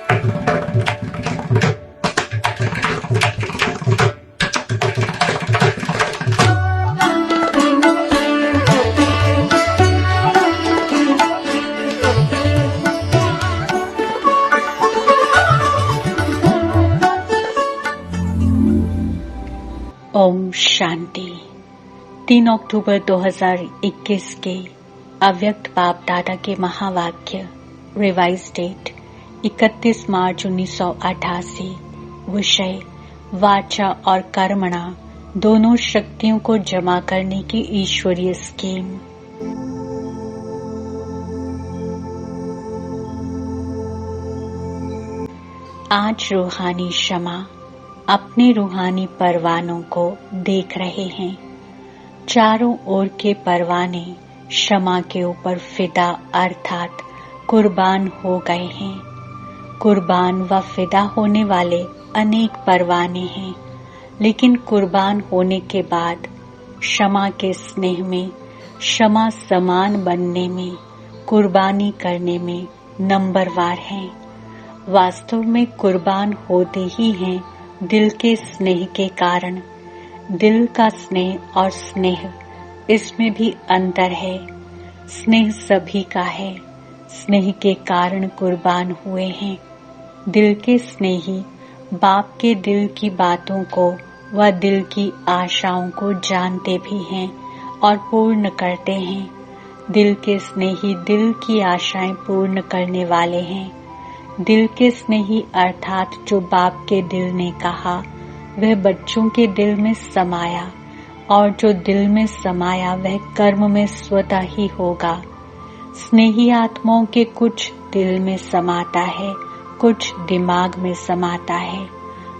ओम शांति। 3 अक्टूबर 2021 के अव्यक्त बाप दादा के महावाक्य रिवाइज डेट 31 मार्च 1988। विषय वाचा और कर्मणा दोनों शक्तियों को जमा करने की ईश्वरीय स्कीम। आज रूहानी क्षमा अपने रूहानी परवानों को देख रहे हैं। चारों ओर के परवाने क्षमा के ऊपर फिदा अर्थात कुर्बान हो गए हैं। कुर्बान व फिदा होने वाले अनेक परवाने हैं, लेकिन कुर्बान होने के बाद क्षमा के स्नेह में, क्षमा समान बनने में, कुर्बानी करने में नंबरवार हैं। वास्तव में कुर्बान होते ही हैं दिल के स्नेह के कारण। दिल का स्नेह और स्नेह, इसमें भी अंतर है। स्नेह सभी का है, स्नेह के कारण कुर्बान हुए हैं। दिल के स्नेही बाप के दिल की बातों को व दिल की आशाओं को जानते भी हैं और पूर्ण करते हैं। दिल के स्नेही दिल की आशाएं पूर्ण करने वाले हैं। दिल के स्नेही अर्थात जो बाप के दिल ने कहा वह बच्चों के दिल में समाया, और जो दिल में समाया वह कर्म में स्वतः ही होगा। स्नेही आत्माओं के कुछ दिल में समाता है, कुछ दिमाग में समाता है।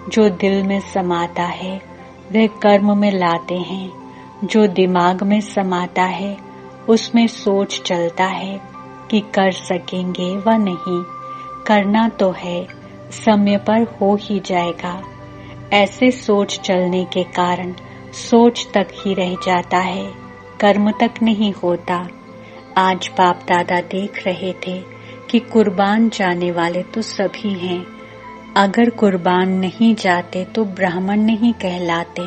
जो दिल में समाता है वह कर्म में लाते हैं। जो दिमाग में समाता है उसमें सोच चलता है कि कर सकेंगे व नहीं। करना तो है, समय पर हो ही जाएगा। ऐसे सोच चलने के कारण सोच तक ही रह जाता है, कर्म तक नहीं होता। आज बाप दादा देख रहे थे कि कुर्बान जाने वाले तो सभी हैं। अगर कुर्बान नहीं जाते तो ब्राह्मण नहीं कहलाते।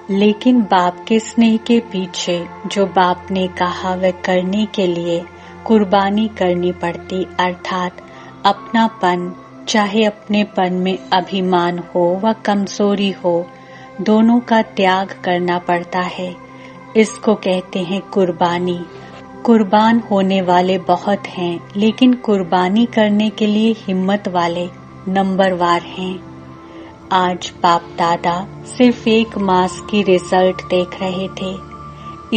लेकिन बाप के स्नेह के पीछे जो बाप ने कहा वह करने के लिए कुर्बानी करनी पड़ती, अर्थात अपनापन, चाहे अपनेपन में अभिमान हो व कमजोरी हो, दोनों का त्याग करना पड़ता है। इसको कहते हैं कुर्बानी। कुर्बान होने वाले बहुत हैं, लेकिन कुर्बानी करने के लिए हिम्मत वाले नंबरवार हैं। आज बाप दादा सिर्फ 1 मास की रिजल्ट देख रहे थे।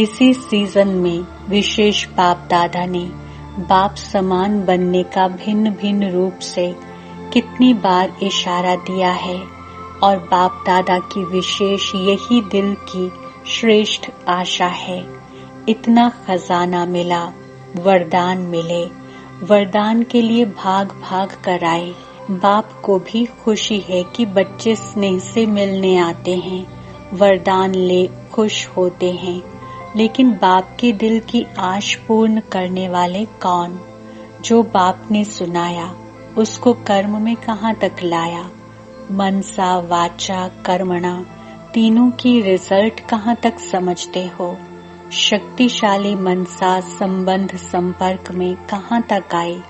इसी सीजन में विशेष बाप दादा ने बाप समान बनने का भिन्न भिन्न रूप से कितनी बार इशारा दिया है, और बाप दादा की विशेष यही दिल की श्रेष्ठ आशा है। इतना खजाना मिला, वरदान मिले, वरदान के लिए भाग भाग कर आए। बाप को भी खुशी है कि बच्चे स्नेह से मिलने आते हैं, वरदान ले खुश होते हैं। लेकिन बाप के दिल की आश पूर्ण करने वाले कौन? जो बाप ने सुनाया उसको कर्म में कहाँ तक लाया? मनसा, वाचा, कर्मणा तीनों की रिजल्ट कहाँ तक समझते हो? शक्तिशाली मनसा संबंध संपर्क में कहाँ तक आए?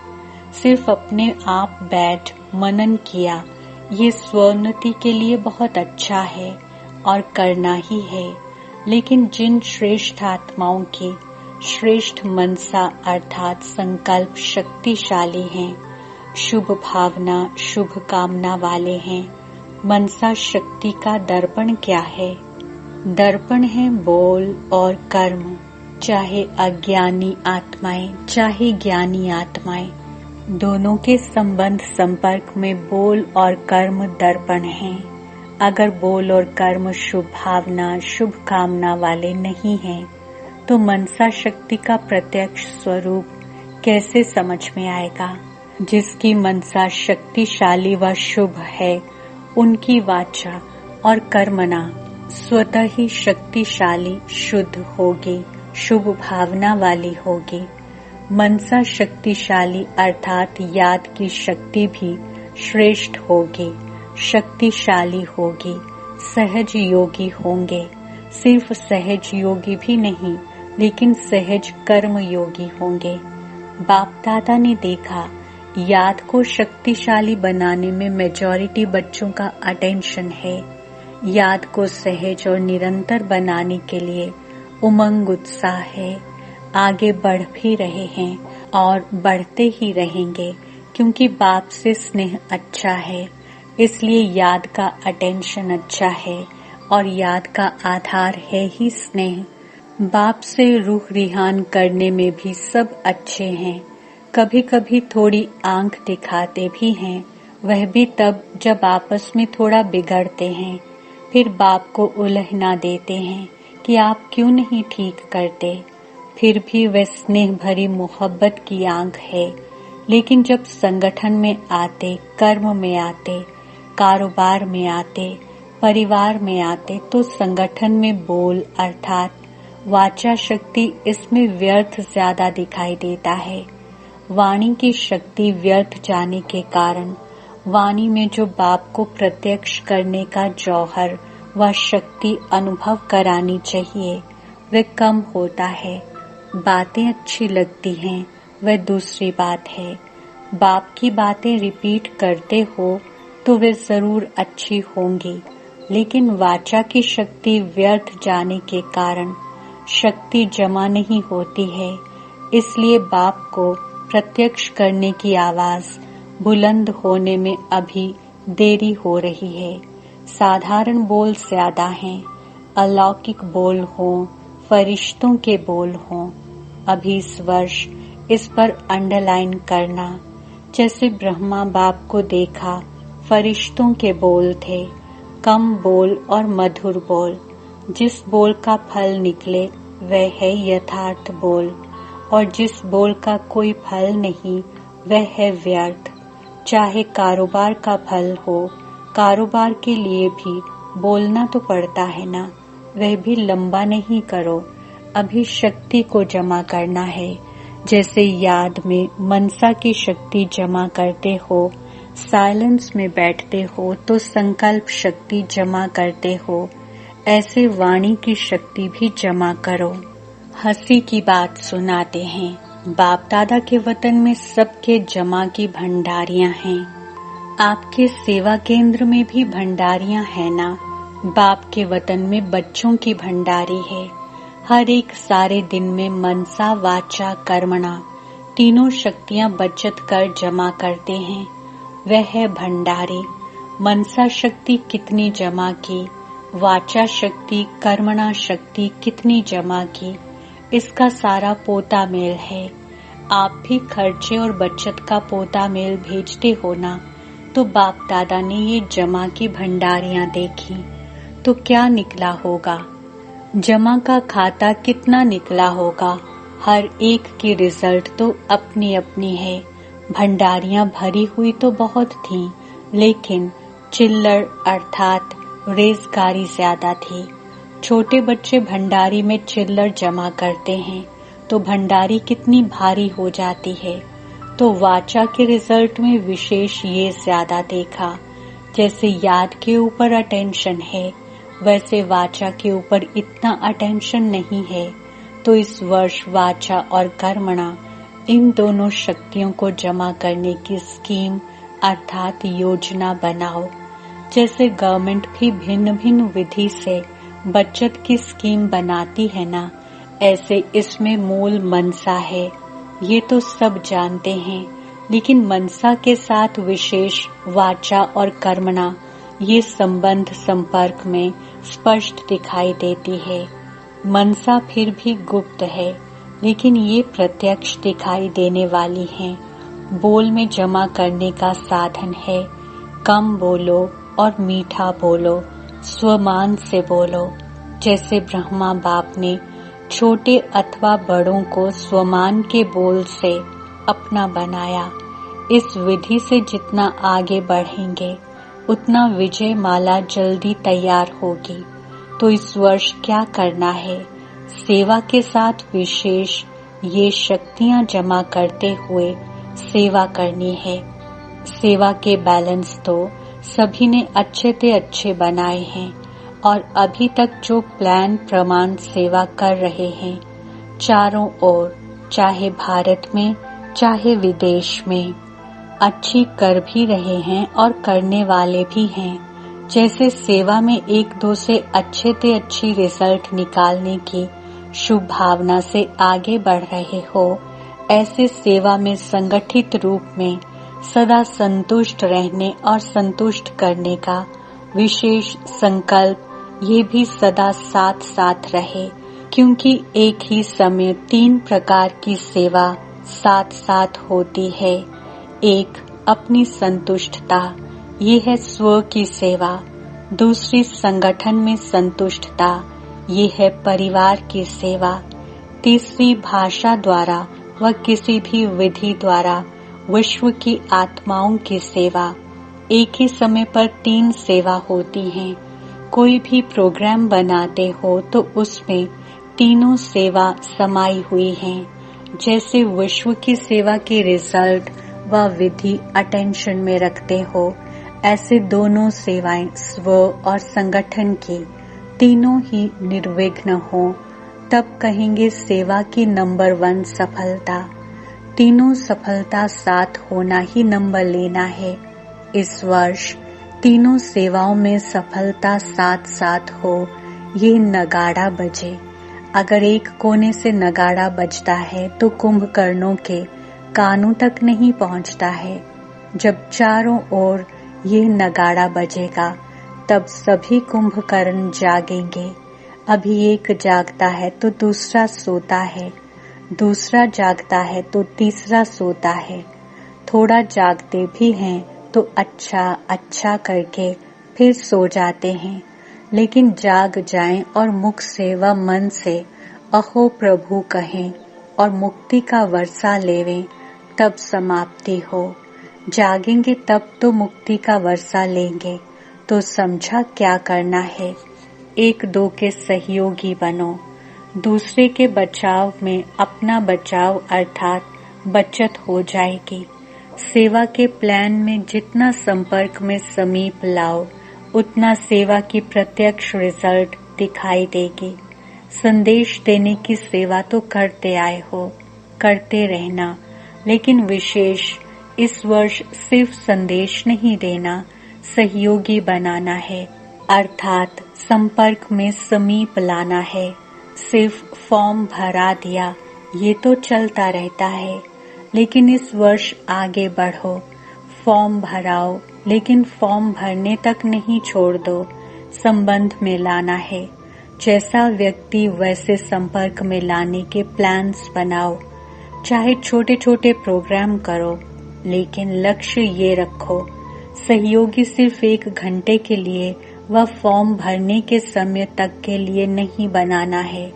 सिर्फ अपने आप बैठ मनन किया, ये स्वोन्नति के लिए बहुत अच्छा है और करना ही है। लेकिन जिन श्रेष्ठ आत्माओं की श्रेष्ठ मनसा अर्थात संकल्प शक्तिशाली हैं, शुभ भावना शुभ कामना वाले हैं, मनसा शक्ति का दर्पण क्या है? दर्पण है बोल और कर्म। चाहे अज्ञानी आत्माएं चाहे ज्ञानी आत्माएं, दोनों के संबंध संपर्क में बोल और कर्म दर्पण हैं। अगर बोल और कर्म शुभ भावना शुभ कामना वाले नहीं हैं, तो मनसा शक्ति का प्रत्यक्ष स्वरूप कैसे समझ में आएगा? जिसकी मनसा शक्तिशाली व शुभ है, उनकी वाचा और कर्मना स्वतः ही शक्तिशाली शुद्ध होगी, शुभ भावना वाली होगी। मनसा शक्तिशाली अर्थात याद की शक्ति भी श्रेष्ठ होगी, शक्तिशाली होगी, सहज योगी होंगे। सिर्फ सहज योगी भी नहीं, लेकिन सहज कर्म योगी होंगे। बाप दादा ने देखा, याद को शक्तिशाली बनाने में मेजॉरिटी बच्चों का अटेंशन है। याद को सहज और निरंतर बनाने के लिए उमंग उत्साह है। आगे बढ़ भी रहे हैं और बढ़ते ही रहेंगे, क्योंकि बाप से स्नेह अच्छा है, इसलिए याद का अटेंशन अच्छा है और याद का आधार है ही स्नेह। बाप से रूह रिहान करने में भी सब अच्छे हैं। कभी कभी थोड़ी आंख दिखाते भी हैं, वह भी तब जब आपस में थोड़ा बिगड़ते हैं। फिर बाप को उलझना देते हैं कि आप क्यों नहीं ठीक करते। फिर भी वह स्नेह भरी मोहब्बत की आंख है। लेकिन जब संगठन में आते, कर्म में आते, कारोबार में आते, परिवार में आते, तो संगठन में बोल अर्थात वाचा शक्ति, इसमें व्यर्थ ज्यादा दिखाई देता है। वाणी की शक्ति व्यर्थ जाने के कारण वाणी में जो बाप को प्रत्यक्ष करने का जौहर व शक्ति अनुभव करानी चाहिए, वह कम होता है। बातें अच्छी लगती हैं, वह दूसरी बात है। बाप की बातें रिपीट करते हो तो वे जरूर अच्छी होंगी, लेकिन वाचा की शक्ति व्यर्थ जाने के कारण शक्ति जमा नहीं होती है। इसलिए बाप को प्रत्यक्ष करने की आवाज बुलंद होने में अभी देरी हो रही है। साधारण बोल ज्यादा हैं, अलौकिक बोल हों, फरिश्तों के बोल हों। अभी इस वर्ष इस पर अंडरलाइन करना। जैसे ब्रह्मा बाप को देखा, फरिश्तों के बोल थे, कम बोल और मधुर बोल। जिस बोल का फल निकले वह है यथार्थ बोल, और जिस बोल का कोई फल नहीं वह है व्यर्थ। चाहे कारोबार का फल हो, कारोबार के लिए भी बोलना तो पड़ता है ना, वह भी लंबा नहीं करो। अभी शक्ति को जमा करना है। जैसे याद में मनसा की शक्ति जमा करते हो, साइलेंस में बैठते हो तो संकल्प शक्ति जमा करते हो, ऐसे वाणी की शक्ति भी जमा करो। हंसी की बात सुनाते हैं, बाप दादा के वतन में सबके जमा की भंडारियां हैं। आपके सेवा केंद्र में भी भंडारियां हैं ना। बाप के वतन में बच्चों की भंडारी है। हर एक सारे दिन में मनसा वाचा कर्मणा तीनों शक्तियां बचत कर जमा करते हैं, वह है भंडारी। मनसा शक्ति कितनी जमा की, वाचा शक्ति कर्मणा शक्ति कितनी जमा की, इसका सारा पोता मेल है। आप भी खर्चे और बचत का पोता मेल भेजते हो ना। तो बाप दादा ने ये जमा की भंडारियां देखी तो क्या निकला होगा, जमा का खाता कितना निकला होगा। हर एक की रिजल्ट तो अपनी अपनी है। भंडारियां भरी हुई तो बहुत थीं, लेकिन चिल्लर अर्थात रेजगारी ज्यादा थी। छोटे बच्चे भंडारी में चिल्लर जमा करते हैं तो भंडारी कितनी भारी हो जाती है। तो वाचा के रिजल्ट में विशेष ये ज्यादा देखा। जैसे याद के ऊपर अटेंशन है, वैसे वाचा के ऊपर इतना अटेंशन नहीं है। तो इस वर्ष वाचा और कर्मणा इन दोनों शक्तियों को जमा करने की स्कीम अर्थात योजना बनाओ। जैसे गवर्नमेंट भी भिन्न भिन्न विधि से बचत की स्कीम बनाती है ना, ऐसे इसमें मूल मनसा है। ये तो सब जानते हैं, लेकिन मनसा के साथ विशेष वाचा और कर्मणा ये संबंध संपर्क में स्पष्ट दिखाई देती है। मनसा फिर भी गुप्त है, लेकिन ये प्रत्यक्ष दिखाई देने वाली है। बोल में जमा करने का साधन है। कम बोलो और मीठा बोलो, स्वमान से बोलो। जैसे ब्रह्मा बाप ने छोटे अथवा बड़ों को स्वमान के बोल से अपना बनाया। इस विधि से जितना आगे बढ़ेंगे उतना विजय माला जल्दी तैयार होगी। तो इस वर्ष क्या करना है, सेवा के साथ विशेष ये शक्तियां जमा करते हुए सेवा करनी है। सेवा के बैलेंस तो सभी ने अच्छे बनाए हैं और अभी तक जो प्लान प्रमाण सेवा कर रहे हैं चारों ओर, चाहे भारत में चाहे विदेश में, अच्छी कर भी रहे हैं और करने वाले भी हैं। जैसे सेवा में एक दो से अच्छी रिजल्ट निकालने की शुभ भावना से आगे बढ़ रहे हो, ऐसे सेवा में संगठित रूप में सदा संतुष्ट रहने और संतुष्ट करने का विशेष संकल्प ये भी सदा साथ साथ रहे, क्योंकि एक ही समय 3 प्रकार की सेवा साथ साथ होती है। एक अपनी संतुष्टता, ये है स्व की सेवा। दूसरी संगठन में संतुष्टता, ये है परिवार की सेवा। तीसरी भाषा द्वारा व किसी भी विधि द्वारा विश्व की आत्माओं की सेवा। एक ही समय पर 3 सेवा होती हैं। कोई भी प्रोग्राम बनाते हो तो उसमें तीनों सेवा समाई हुई हैं। जैसे विश्व की सेवा के रिजल्ट व विधि अटेंशन में रखते हो, ऐसे दोनों सेवाएं स्व और संगठन की तीनों ही निर्विघ्न हो, तब कहेंगे सेवा की नंबर 1 सफलता। तीनों सफलता साथ होना ही नंबर लेना है। इस वर्ष तीनों सेवाओं में सफलता साथ साथ हो, ये नगाड़ा बजे। अगर एक कोने से नगाड़ा बजता है तो कुंभकर्णों के कानों तक नहीं पहुंचता है। जब चारों ओर ये नगाड़ा बजेगा तब सभी कुंभकर्ण जागेंगे। अभी एक जागता है तो दूसरा सोता है, दूसरा जागता है तो तीसरा सोता है। थोड़ा जागते भी हैं तो अच्छा करके फिर सो जाते हैं, लेकिन जाग जाएं और मुख से व मन से अहो प्रभु कहें और मुक्ति का वर्षा लेवें, तब समाप्ति हो। जागेंगे तब तो मुक्ति का वर्षा लेंगे। तो समझा क्या करना है। एक दो के सहयोगी बनो। दूसरे के बचाव में अपना बचाव अर्थात बचत हो जाएगी। सेवा के प्लान में जितना संपर्क में समीप लाओ, उतना सेवा की प्रत्यक्ष रिजल्ट दिखाई देगी। संदेश देने की सेवा तो करते आए हो, करते रहना, लेकिन विशेष इस वर्ष सिर्फ संदेश नहीं देना, सहयोगी बनाना है, अर्थात संपर्क में समीप लाना है। सिर्फ फॉर्म भरा दिया ये तो चलता रहता है, लेकिन इस वर्ष आगे बढ़ो। फॉर्म भराओ, लेकिन फॉर्म भरने तक नहीं छोड़ दो, संबंध में लाना है। जैसा व्यक्ति वैसे संपर्क में लाने के प्लान्स बनाओ। चाहे छोटे छोटे प्रोग्राम करो, लेकिन लक्ष्य ये रखो, सहयोगी सिर्फ 1 घंटे के लिए व फॉर्म भरने के समय तक के लिए नहीं बनाना है,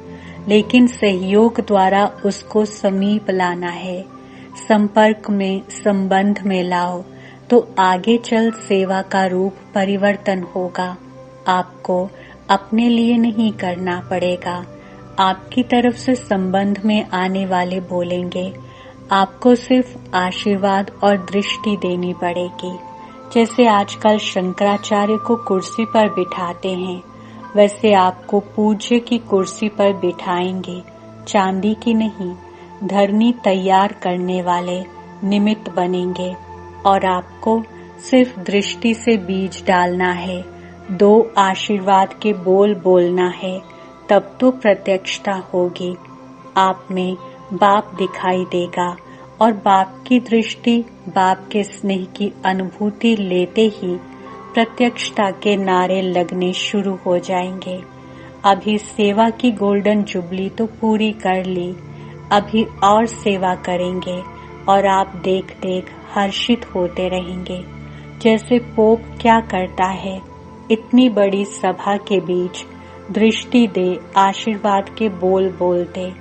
लेकिन सहयोग द्वारा उसको समीप लाना है। संपर्क में संबंध में लाओ तो आगे चल सेवा का रूप परिवर्तन होगा। आपको अपने लिए नहीं करना पड़ेगा, आपकी तरफ से संबंध में आने वाले बोलेंगे। आपको सिर्फ आशीर्वाद और दृष्टि देनी पड़ेगी। जैसे आजकल शंकराचार्य को कुर्सी पर बिठाते हैं, वैसे आपको पूज्य की कुर्सी पर बिठाएंगे, चांदी की नहीं। धरनी तैयार करने वाले निमित्त बनेंगे और आपको सिर्फ दृष्टि से बीज डालना है, 2 आशीर्वाद के बोल बोलना है, तब तो प्रत्यक्षता होगी। आप में बाप दिखाई देगा और बाप की दृष्टि, बाप के स्नेह की अनुभूति लेते ही प्रत्यक्षता के नारे लगने शुरू हो जाएंगे। अभी सेवा की गोल्डन जुबली तो पूरी कर ली, अभी और सेवा करेंगे और आप देख देख हर्षित होते रहेंगे। जैसे पोप क्या करता है, इतनी बड़ी सभा के बीच दृष्टि दे आशीर्वाद के बोल बोलते,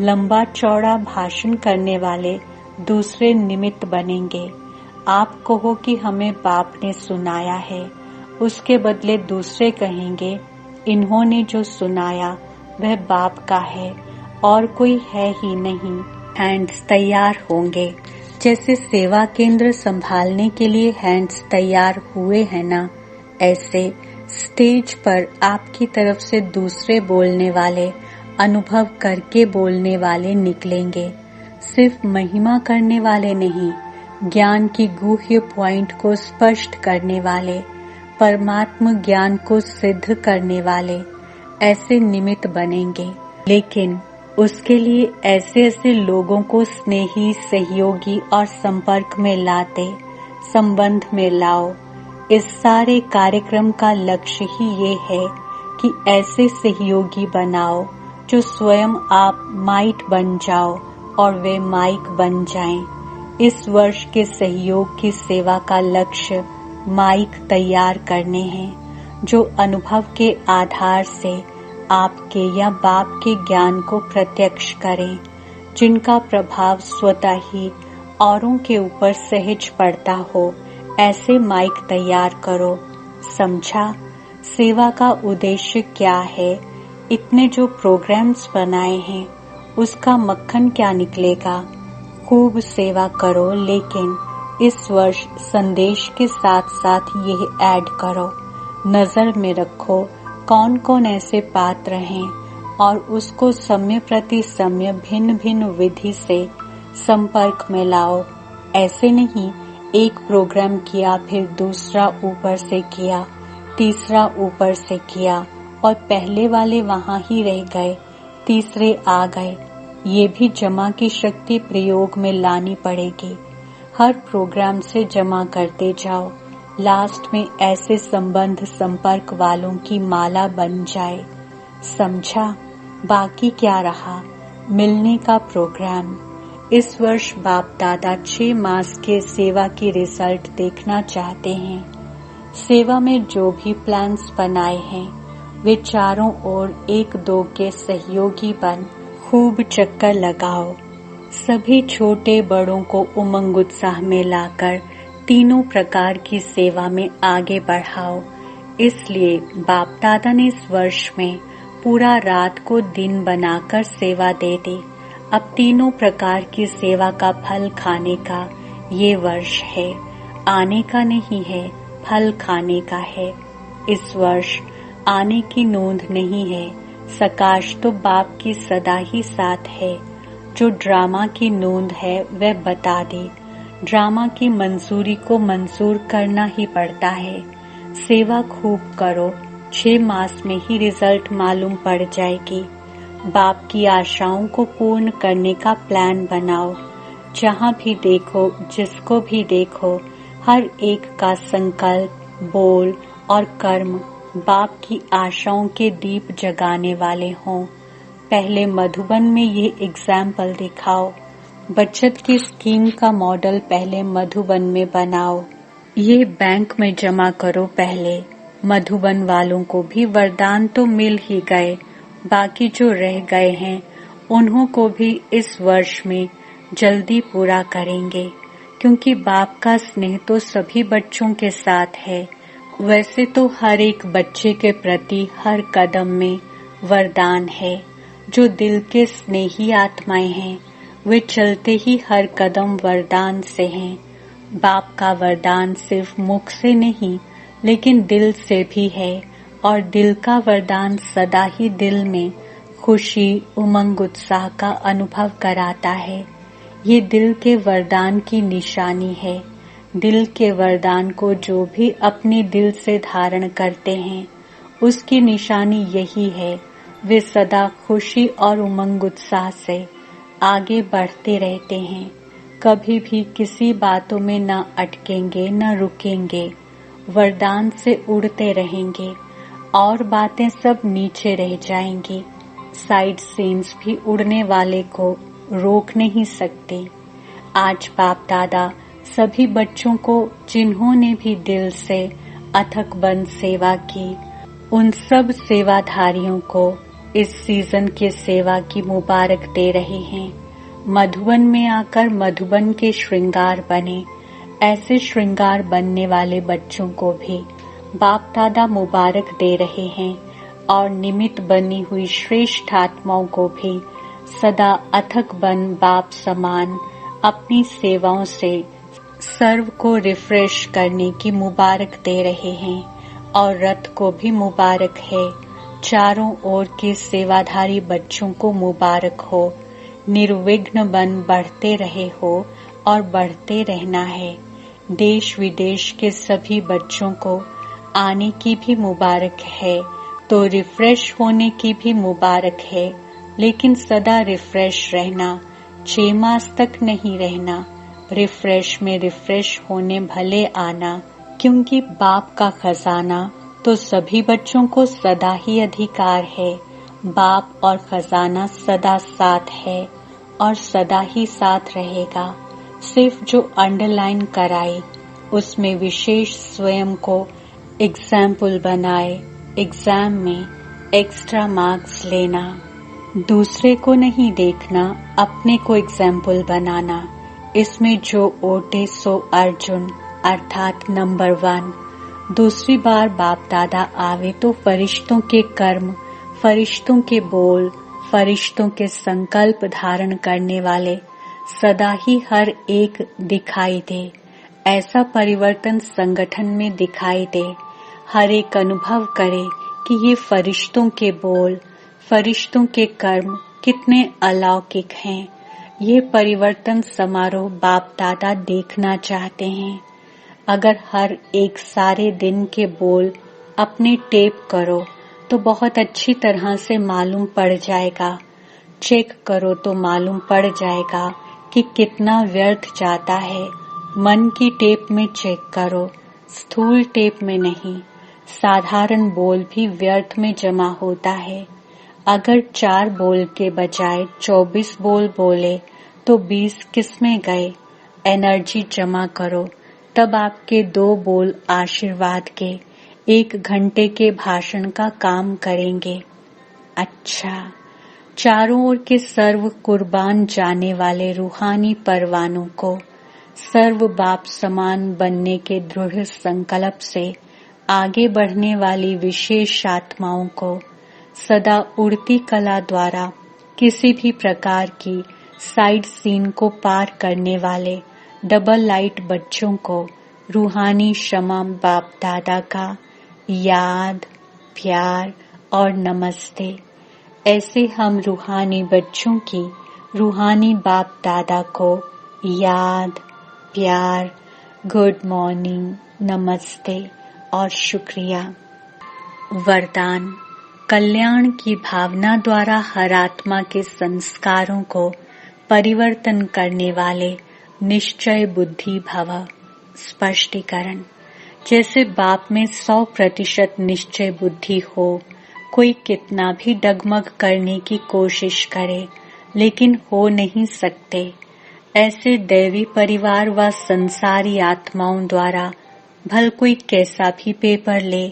लंबा चौड़ा भाषण करने वाले दूसरे निमित्त बनेंगे। आप कहो कि हमें बाप ने सुनाया है, उसके बदले दूसरे कहेंगे इन्होंने जो सुनाया वह बाप का है और कोई है ही नहीं। हैंड्स तैयार होंगे, जैसे सेवा केंद्र संभालने के लिए हैंड्स तैयार हुए हैं ना, ऐसे स्टेज पर आपकी तरफ से दूसरे बोलने वाले अनुभव करके बोलने वाले निकलेंगे। सिर्फ महिमा करने वाले नहीं, ज्ञान की गुह्य पॉइंट को स्पष्ट करने वाले, परमात्म ज्ञान को सिद्ध करने वाले ऐसे निमित्त बनेंगे। लेकिन उसके लिए ऐसे ऐसे लोगों को स्नेही, सहयोगी और संपर्क में लाते, संबंध में लाओ। इस सारे कार्यक्रम का लक्ष्य ही ये है कि ऐसे सहयोगी बनाओ जो स्वयं आप माइट बन जाओ और वे माइक बन जाएं। इस वर्ष के सहयोग की सेवा का लक्ष्य माइक तैयार करने हैं जो अनुभव के आधार से आपके या बाप के ज्ञान को प्रत्यक्ष करें, जिनका प्रभाव स्वतः ही औरों के ऊपर सहज पड़ता हो। ऐसे माइक तैयार करो। समझा? सेवा का उद्देश्य क्या है? इतने जो प्रोग्राम्स बनाए हैं उसका मक्खन क्या निकलेगा? खूब सेवा करो, लेकिन इस वर्ष संदेश के साथ साथ यह ऐड करो, नजर में रखो कौन कौन ऐसे पात्र हैं और उसको समय प्रति समय भिन्न भिन्न विधि से संपर्क में लाओ। ऐसे नहीं एक प्रोग्राम किया, फिर दूसरा ऊपर से किया, तीसरा ऊपर से किया और पहले वाले वहां ही रह गए, तीसरे आ गए। ये भी जमा की शक्ति प्रयोग में लानी पड़ेगी। हर प्रोग्राम से जमा करते जाओ, लास्ट में ऐसे संबंध संपर्क वालों की माला बन जाए। समझा? बाकी क्या रहा? मिलने का प्रोग्राम। इस वर्ष बाप दादा 6 मास के सेवा की रिजल्ट देखना चाहते हैं। सेवा में जो भी प्लान्स बनाए हैं वे चारों ओर एक दो के सहयोगी बन खूब चक्कर लगाओ। सभी छोटे बड़ों को उमंग उत्साह में लाकर तीनों प्रकार की सेवा में आगे बढ़ाओ। इसलिए बाप दादा ने इस वर्ष में पूरा रात को दिन बनाकर सेवा दे दी। अब तीनों प्रकार की सेवा का फल खाने का ये वर्ष है। आने का नहीं है, फल खाने का है। इस वर्ष आने की नोंद नहीं है। सकाश तो बाप की सदा ही साथ है। जो ड्रामा की नोंद है वह बता दे। ड्रामा की मंजूरी को मंजूर करना ही पड़ता है। सेवा खूब करो, 6 मास में ही रिजल्ट मालूम पड़ जाएगी। बाप की आशाओं को पूर्ण करने का प्लान बनाओ। जहाँ भी देखो, जिसको भी देखो, हर एक का संकल्प, बोल और कर्म बाप की आशाओं के दीप जगाने वाले हों। पहले मधुबन में ये एग्जाम्पल दिखाओ। बचत की स्कीम का मॉडल पहले मधुबन में बनाओ। ये बैंक में जमा करो पहले। मधुबन वालों को भी वरदान तो मिल ही गए, बाकी जो रह गए हैं उन्हों को भी इस वर्ष में जल्दी पूरा करेंगे, क्योंकि बाप का स्नेह तो सभी बच्चों के साथ है। वैसे तो हर एक बच्चे के प्रति हर कदम में वरदान है। जो दिल के स्नेही आत्माएं हैं वे चलते ही हर कदम वरदान से हैं। बाप का वरदान सिर्फ मुख से नहीं लेकिन दिल से भी है, और दिल का वरदान सदा ही दिल में खुशी, उमंग, उत्साह का अनुभव कराता है। ये दिल के वरदान की निशानी है। दिल के वरदान को जो भी अपने दिल से धारण करते हैं उसकी निशानी यही है। वे सदा खुशी और उमंग उत्साह से आगे बढ़ते रहते हैं। कभी भी किसी बातों में न अटकेंगे न रुकेंगे। वरदान से उड़ते रहेंगे और बातें सब नीचे रह जाएंगी। साइड सीन्स भी उड़ने वाले को रोक नहीं सकते। आज बाप दादा सभी बच्चों को जिन्होंने भी दिल से अथक बंद सेवा की, उन सब सेवाधारियों को इस सीजन के सेवा की मुबारक दे रहे हैं। मधुबन में आकर मधुबन के श्रृंगार बने। ऐसे श्रृंगार बनने वाले बच्चों को भी बाप दादा मुबारक दे रहे हैं, और निमित्त बनी हुई श्रेष्ठ आत्माओं को भी सदा अथक बन बाप समान अपनी सेवाओं से सर्व को रिफ्रेश करने की मुबारक दे रहे हैं और रथ को भी मुबारक है। चारों ओर के सेवाधारी बच्चों को मुबारक हो। निर्विघ्न बन बढ़ते रहे हो और बढ़ते रहना है। देश विदेश के सभी बच्चों को आने की भी मुबारक है, तो रिफ्रेश होने की भी मुबारक है, लेकिन सदा रिफ्रेश रहना, 6 मास तक नहीं रहना। रिफ्रेश में रिफ्रेश होने भले आना, क्योंकि बाप का खजाना तो सभी बच्चों को सदा ही अधिकार है। बाप और खजाना सदा साथ है और सदा ही साथ रहेगा। सिर्फ जो अंडरलाइन कराए उसमें विशेष स्वयं को एग्जाम्पल बनाए। एग्जाम में एक्स्ट्रा मार्क्स लेना, दूसरे को नहीं देखना, अपने को एग्जाम्पल बनाना। इसमें जो ओटे सो अर्जुन अर्थात नंबर 1। दूसरी बार बाप दादा आवे तो फरिश्तों के कर्म, फरिश्तों के बोल, फरिश्तों के संकल्प धारण करने वाले सदा ही हर एक दिखाई दे। ऐसा परिवर्तन संगठन में दिखाई दे। हर एक अनुभव करे कि ये फरिश्तों के बोल, फरिश्तों के कर्म कितने अलौकिक हैं। ये परिवर्तन समारोह बाप दादा देखना चाहते हैं। अगर हर एक सारे दिन के बोल अपने टेप करो तो बहुत अच्छी तरह से मालूम पड़ जाएगा। चेक करो तो मालूम पड़ जाएगा कि कितना व्यर्थ जाता है। मन की टेप में चेक करो, स्थूल टेप में नहीं। साधारण बोल भी व्यर्थ में जमा होता है। अगर 4 बोल के बजाय 24 बोल बोले तो 20 किसमें गए? एनर्जी जमा करो, तब आपके 2 बोल आशीर्वाद के 1 घंटे के भाषण का काम करेंगे। अच्छा, चारों ओर के सर्व कुर्बान जाने वाले रूहानी परवानों को सर्व बाप समान बनने के दृढ़ संकल्प से आगे बढ़ने वाली विशेष आत्माओं को सदा उड़ती कला द्वारा किसी भी प्रकार की साइड सीन को पार करने वाले डबल लाइट बच्चों को रूहानी क्षमा बाप दादा का याद, प्यार और नमस्ते। ऐसे हम रूहानी बच्चों की रूहानी बाप दादा को याद, प्यार, गुड मॉर्निंग, नमस्ते और शुक्रिया। वरदान: कल्याण की भावना द्वारा हर आत्मा के संस्कारों को परिवर्तन करने वाले निश्चय बुद्धि भव। स्पष्टीकरण: जैसे बाप में 100% निश्चय बुद्धि हो, कोई कितना भी डगमग करने की कोशिश करे लेकिन हो नहीं सकते। ऐसे दैवी परिवार व संसारी आत्माओं द्वारा भल कोई कैसा भी पेपर ले,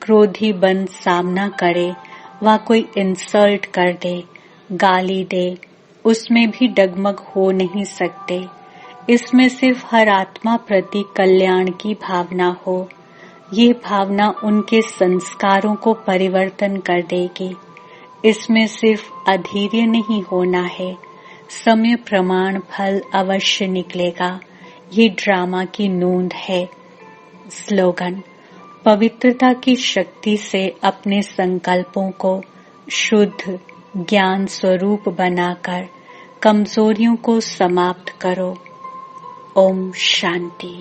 क्रोधी बन सामना करे व कोई इंसल्ट कर दे, गाली दे, उसमें भी डगमग हो नहीं सकते। इसमें सिर्फ हर आत्मा प्रति कल्याण की भावना हो। ये भावना उनके संस्कारों को परिवर्तन कर देगी। इसमें सिर्फ अधीर्य नहीं होना है, समय प्रमाण फल अवश्य निकलेगा। ये ड्रामा की नोंद है। स्लोगन: पवित्रता की शक्ति से अपने संकल्पों को शुद्ध ज्ञान स्वरूप बनाकर कमजोरियों को समाप्त करो। ओम शांति।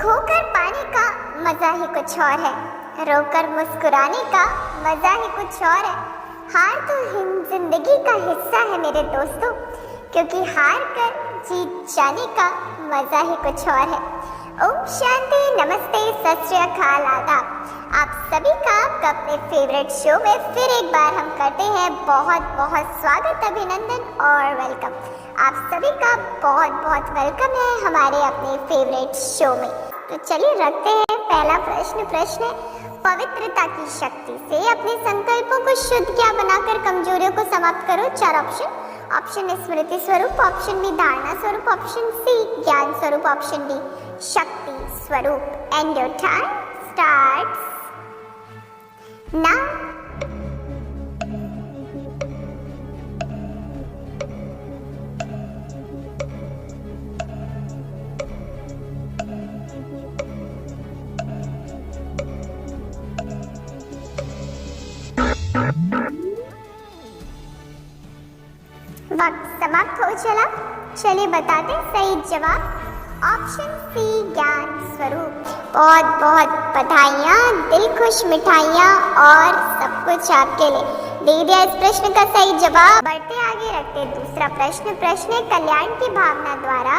खोकर पाने का मजा ही कुछ और है, रोकर मुस्कुराने का मजा ही कुछ और है। हार तो जिंदगी का हिस्सा है मेरे दोस्तों, क्योंकि हार कर जीत जाने का मजा ही कुछ और है। ओम शांति, नमस्ते, सत श्री अकाल, आदाब। आप सभी का आपका अपने फेवरेट शो में फिर एक बार हम करते हैं बहुत बहुत स्वागत, अभिनंदन और वेलकम। आप सभी का बहुत बहुत वेलकम है हमारे अपने फेवरेट शो में। तो चलिए रखते हैं पहला प्रश्न है पवित्रता की शक्ति से अपने संकल्पों को शुद्ध क्या बनाकर कमजोरियों को समाप्त करो। 4 ऑप्शन स्मृति स्वरूप, ऑप्शन बी धारणा स्वरूप, ऑप्शन सी ज्ञान स्वरूप, ऑप्शन डी शक्ति स्वरूप। And your time starts now. वक्त समाप्त हो चला। चलिए बताते सही जवाब ऑप्शन सी ज्ञान स्वरूप। बहुत बहुत बधाइयाँ, दिल खुश मिठाइयाँ और सब कुछ आपके लिए। दे दिया इस प्रश्न का सही जवाब। बढ़ते आगे रखते दूसरा प्रश्न है कल्याण की भावना द्वारा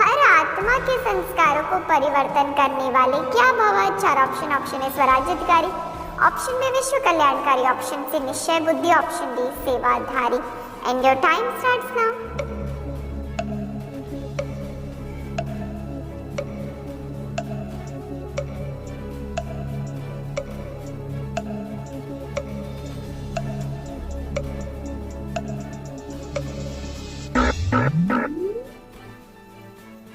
हर आत्मा के संस्कारों को परिवर्तन करने वाले क्या भाव है। 4 ऑप्शन है स्वराज्याधिकारी, ऑप्शन बी विश्व कल्याणकारी, ऑप्शन सी निश्चय बुद्धि, ऑप्शन डी सेवाधारी। And your time starts now.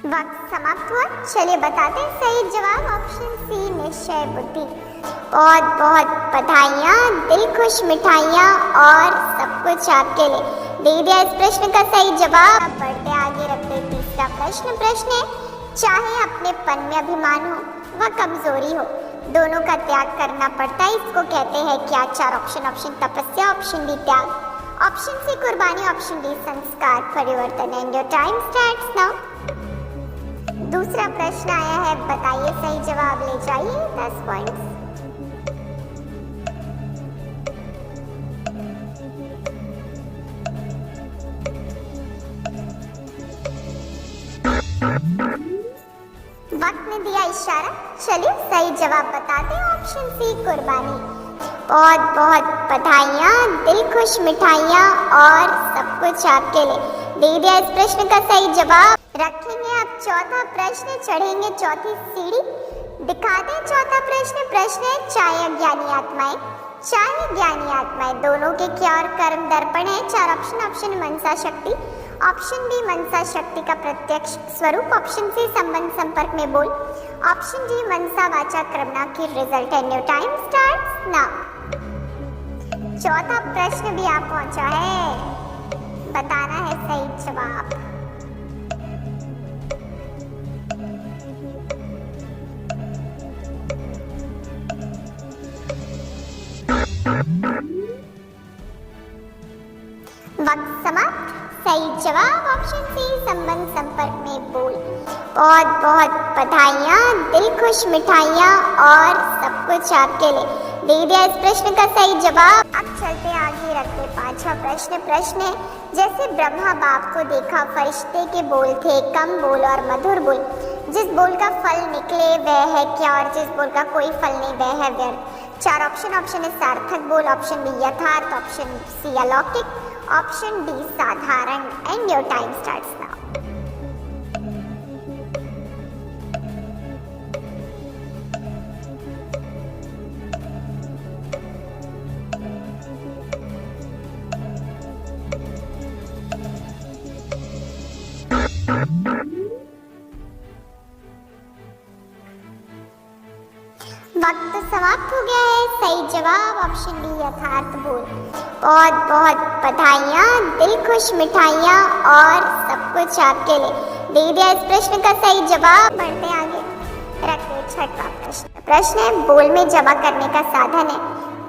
वक्त समाप्त हुआ। चलिए बताते हैं सही जवाब ऑप्शन सी निश्चय बुद्धि। बहुत बहुत बधाइयाँ, दिल खुश मिठाइयाँ और सब कुछ आपके लिए। दे दिया इस प्रश्न का सही जवाब। अब बढ़ते आगे रखते तीसरा प्रश्न है चाहे अपनेपन में अभिमान हो व कमजोरी हो, दोनों का त्याग करना पड़ता है, इसको कहते हैं क्या। 4 ऑप्शन तपस्या, ऑप्शन डी त्याग, ऑप्शन सी कुर्बानी, ऑप्शन डी संस्कार परिवर्तन। And your time starts now. दूसरा प्रश्न आया है, बताइए सही जवाब ले जाइए 10 पॉइंट्स। वक्त ने दिया इशारा। चलिए सही जवाब बताते हैं ऑप्शन सी कुर्बानी। बहुत बहुत बधाइयाँ, दिल खुश मिठाइयाँ और सब कुछ आपके लिए। दे दिया इस प्रश्न का सही जवाब। रखेंगे अब चौथा प्रश्न, चढ़ेंगे चौथी सीढ़ी। दिखा दें चौथा प्रश्न है चाहे अज्ञानी आत्माएं चाहे ज्ञानी आत्माएं, दोनों के क्या और कर्म दर्पण है। 4 ऑप्शन मनसा शक्ति, ऑप्शन बी मनसा शक्ति का प्रत्यक्ष स्वरूप, ऑप्शन सी संबंध संपर्क में बोल, ऑप्शन डी मनसा वाचा क्रमना की result. And your time starts now. चौथा प्रश्न भी आप पहुंचा है, बताना है सही जवाब। वक्त समाप्त। सही जवाब ऑप्शन सी संबंध संपर्क में बोल। बहुत बहुत बधाइयाँ, दिल खुश मिठाइयाँ और सब कुछ आपके लिए। दे दिया इस प्रश्न का सही जवाब। अब चलते आगे रखते 5वां प्रश्न है जैसे ब्रह्मा बाप को देखा फरिश्ते के बोल थे कम बोल और मधुर बोल, जिस बोल का फल निकले वह है क्या और जिस बोल का कोई फल नहीं वह है व्यर्थ। 4 ऑप्शन है सार्थक बोल, ऑप्शन बी यथार्थ, ऑप्शन सी अलौकिक, ऑप्शन डी साधारण। And your time starts now. वक्त समाप्त हो गया है। सही जवाब ऑप्शन डी यथार्थ बोल। बहुत बहुत बधाइयाँ, दिल खुश मिठाइयाँ और सब कुछ आपके लिए। दे दिया इस प्रश्न का सही जवाब। बढ़ते आगे रखते 6वां प्रश्न है बोल में जमा करने का साधन है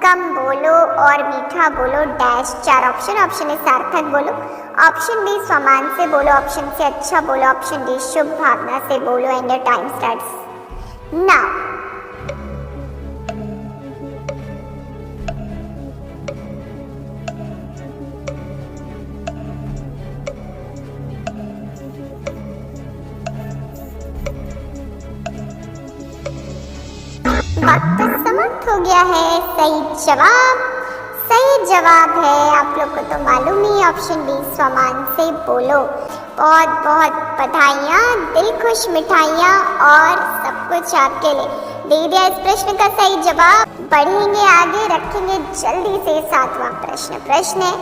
कम बोलो और मीठा बोलो डैश। 4 ऑप्शन है सार्थक बोलो, ऑप्शन बी सम्मान से बोलो, ऑप्शन सी अच्छा बोलो, ऑप्शन डी शुभ भावना से बोलो। And your time starts now. वक्त समाप्त हो गया है। सही जवाब है, आप लोग को तो मालूम ही है, ऑप्शन बी, स्वमान से बोलो। बहुत बहुत बधाइयाँ, दिल खुश मिठाइयाँ और सब कुछ आपके लिए। दे दिया इस प्रश्न का सही जवाब। बढ़ेंगे आगे, रखेंगे जल्दी से 7वां प्रश्न है,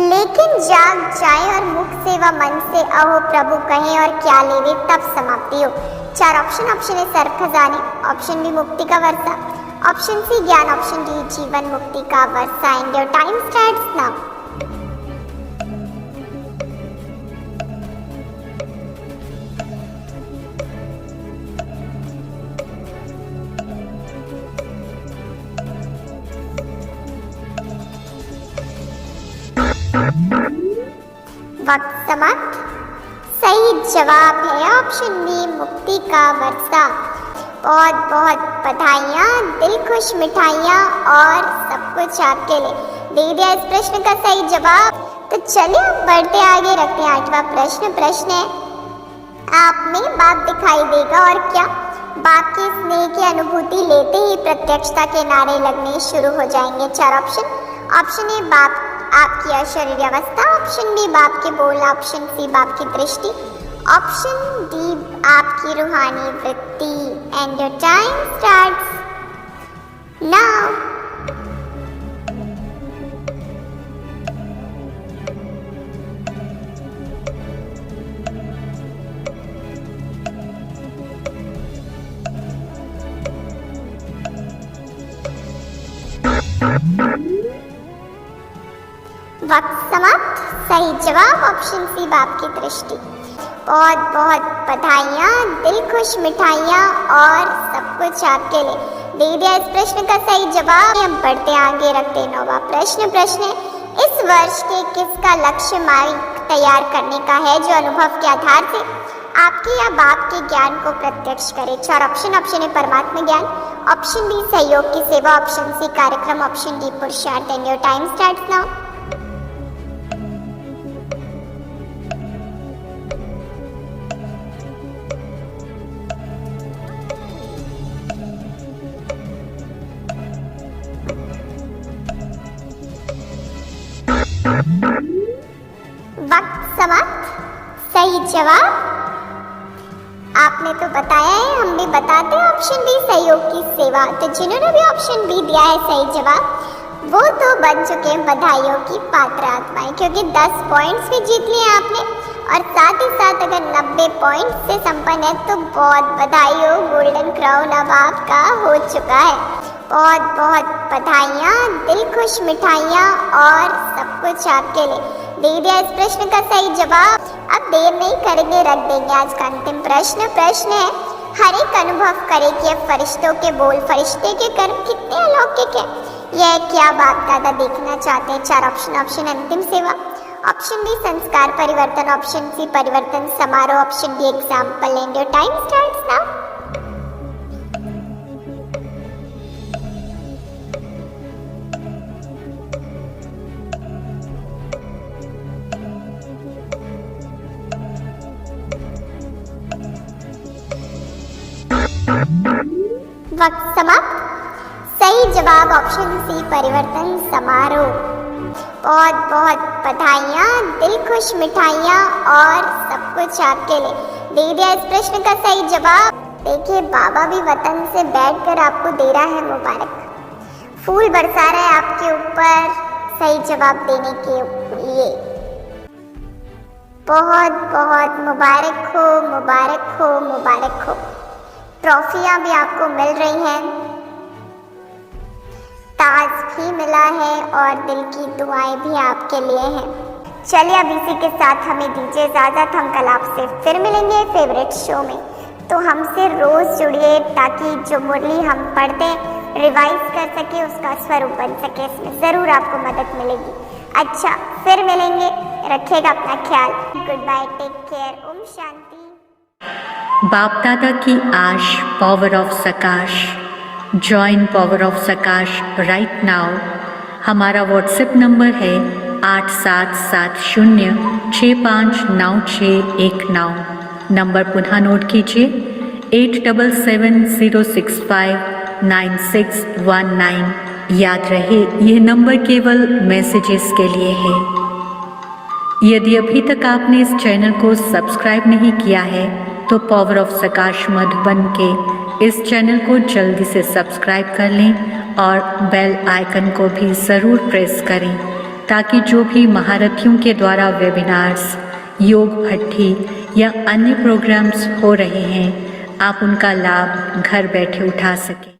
लेकिन जाग जाए और मुख से व मन से अहो प्रभु कहें और क्या लेवे तब समाप्ति हो। 4 ऑप्शन है सर्व खजाने, ऑप्शन बी मुक्ति का वर्षा, ऑप्शन सी ज्ञान, ऑप्शन डी जीवन मुक्ति का वर्षा। And your time starts now. वक्त समाप्त। सही जवाब है ऑप्शन बी, मुक्ति का वर्षा। बहुत बहुत बधाइयाँ, दिल खुश मिठाइयाँ और सब कुछ आपके लिए। दे दिया इस प्रश्न का सही जवाब। तो चलिए बढ़ते आगे, रखते हैं 8वां प्रश्न है, आप में बाप दिखाई देगा और क्या। बाप के स्नेह की अनुभूति लेते ही प्रत्यक्षता के नारे लगने शुरू हो जाएंगे। 4 ऑप्शन ए बाप आपकी अशरीरी अवस्था, ऑप्शन बी बाप के बोल, ऑप्शन सी बाप की दृष्टि, ऑप्शन डी आपकी रूहानी वृत्ति। And your time starts now. वक्त समाप्त। सही जवाब ऑप्शन सी बाप की दृष्टि। बहुत बहुत बधाइयाँ, दिल खुश मिठाइयाँ और सब कुछ आपके लिए। दे दिया इस प्रश्न का सही जवाब। हम बढ़ते आगे, रखते 9वां प्रश्न है, इस वर्ष के किसका लक्ष्य मार्ग तैयार करने का है जो अनुभव के आधार से आपके या बाप के ज्ञान को प्रत्यक्ष करे। 4 ऑप्शन है परमात्मा ज्ञान, ऑप्शन बी सहयोग की सेवा, ऑप्शन सी कार्यक्रम, ऑप्शन डी पुरुषार्थ। And your time starts now. वक्त समाप्त। सही जवाब आपने तो बताया है, हम भी बताते हैं, ऑप्शन बी सहयोग की सेवा। तो जिन्होंने भी ऑप्शन बी दिया है सही जवाब, वो तो बन चुके हैं बधाइयों की पात्र आत्माएं, क्योंकि 10 पॉइंट्स भी जीत लिए आपने और साथ ही साथ अगर 90 पॉइंट्स से संपन्न है तो बहुत बधाई हो, गोल्डन क्राउन अब आपका हो चुका है। बहुत बहुत बधाइयाँ, दिल खुश मिठाइयाँ और सब कुछ आपके लिए। दे दिया इस प्रश्न का सही जवाब। अब देर नहीं करेंगे, रख देंगे आज का अंतिम प्रश्न है, हर एक अनुभव करे कि फरिश्तों के बोल, फरिश्ते के कर्म कितने अलौकिक है, यह क्या बाप दादा देखना चाहते हैं। 4 ऑप्शन अंतिम सेवा, ऑप्शन बी संस्कार परिवर्तन, ऑप्शन सी परिवर्तन समारोह, option D example. And your time starts now. वक्त समाप्त। सही जवाब ऑप्शन सी परिवर्तन समारोह। बहुत बहुत बधाइयाँ, दिल खुश मिठाइयाँ और सब कुछ आपके लिए। दे दिया इस प्रश्न का सही जवाब। देखिए बाबा भी वतन से बैठकर आपको दे रहा है मुबारक, फूल बरसा रहा है आपके ऊपर सही जवाब देने के लिए। बहुत बहुत मुबारक हो, मुबारक हो, मुबारक हो। ट्रॉफियाँ भी आपको मिल रही हैं, ताज भी मिला है और दिल की दुआएं भी आपके लिए हैं। चलिए अब इसी के साथ हमें दीजिए इजाज़त, हम कल आपसे फिर मिलेंगे फेवरेट शो में। तो हमसे रोज़ जुड़िए ताकि जो मुरली हम पढ़ते रिवाइज कर सके, उसका स्वरूप बन सके, इसमें ज़रूर आपको मदद मिलेगी। अच्छा फिर मिलेंगे, रखिएगा अपना ख्याल। Good bye, take care, Om Shanti. बाप दादा की आश, power of सकाश। Join power of सकाश right now. हमारा व्हाट्सएप नंबर है 8770659619। नंबर पुनः नोट कीजिए 8770659619। याद रहे यह नंबर केवल मैसेजेस के लिए है। यदि अभी तक आपने इस चैनल को सब्सक्राइब नहीं किया है तो पावर ऑफ सकाश मधुबन के इस चैनल को जल्दी से सब्सक्राइब कर लें और बेल आइकन को भी ज़रूर प्रेस करें ताकि जो भी महारथियों के द्वारा वेबिनार्स, योग भट्ठी या अन्य प्रोग्राम्स हो रहे हैं आप उनका लाभ घर बैठे उठा सकें।